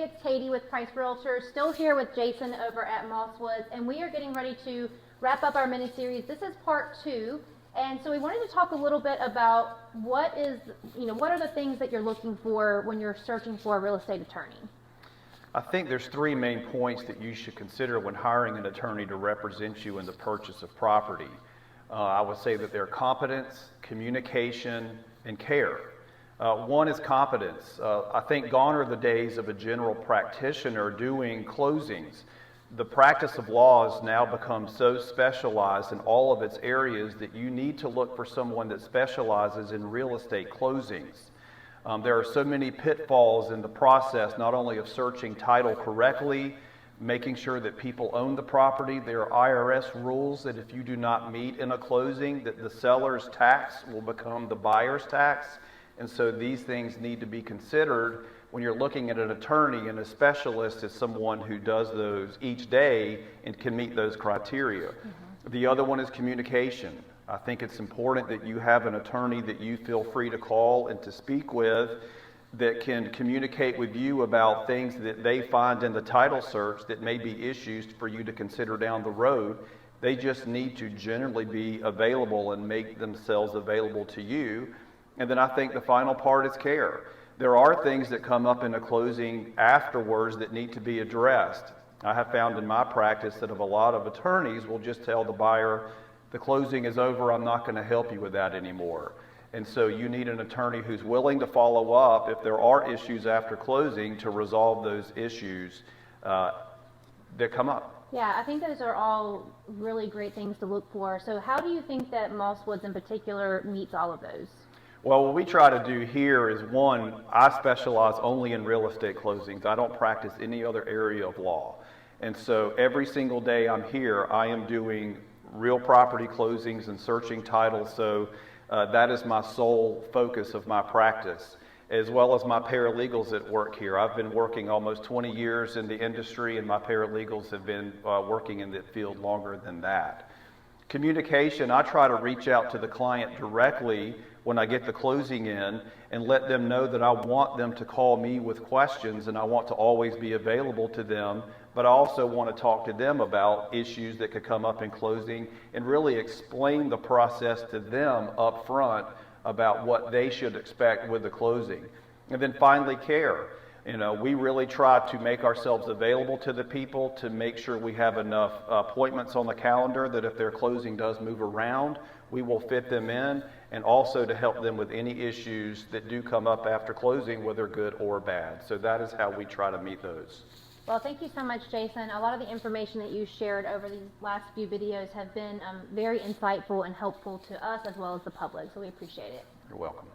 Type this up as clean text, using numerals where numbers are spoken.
it's Katie with Price Realtors, still here with Jason over at Mosswoods, and we are getting ready to wrap up our mini-series. This is part 2, and so we wanted to talk a little bit about what are the things that you're looking for when you're searching for a real estate attorney? I think there's 3 main points that you should consider when hiring an attorney to represent you in the purchase of property. I would say that they're competence, communication, and care. One is competence. I think gone are the days of a general practitioner doing closings. The practice of law has now become so specialized in all of its areas that you need to look for someone that specializes in real estate closings. There are so many pitfalls in the process, not only of searching title correctly, making sure that people own the property. There are IRS rules that if you do not meet in a closing, that the seller's tax will become the buyer's tax. And so these things need to be considered when you're looking at an attorney, and a specialist is someone who does those each day and can meet those criteria. The other one is communication. I think it's important that you have an attorney that you feel free to call and to speak with that can communicate with you about things that they find in the title search that may be issues for you to consider down the road. They just need to generally be available and make themselves available to you. And then I think the final part is care. There are things that come up in a closing afterwards that need to be addressed. I have found in my practice that a lot of attorneys will just tell the buyer, the closing is over, I'm not going to help you with that anymore. And so you need an attorney who's willing to follow up if there are issues after closing to resolve those issues that come up. Yeah, I think those are all really great things to look for. So how do you think that Mosswoods in particular meets all of those? Well, what we try to do here is, one, I specialize only in real estate closings. I don't practice any other area of law. And so every single day I'm here, I am doing real property closings and searching titles. So that is my sole focus of my practice, as well as my paralegals that work here. I've been working almost 20 years in the industry, and my paralegals have been working in the field longer than that. Communication, I try to reach out to the client directly when I get the closing in and let them know that I want them to call me with questions, and I want to always be available to them, but I also want to talk to them about issues that could come up in closing and really explain the process to them up front about what they should expect with the closing. And then finally, care. We really try to make ourselves available to the people to make sure we have enough appointments on the calendar that if their closing does move around, we will fit them in, and also to help them with any issues that do come up after closing, whether good or bad. So that is how we try to meet those. Well, thank you so much, Jason. A lot of the information that you shared over these last few videos have been very insightful and helpful to us as well as the public, so we appreciate it. You're welcome.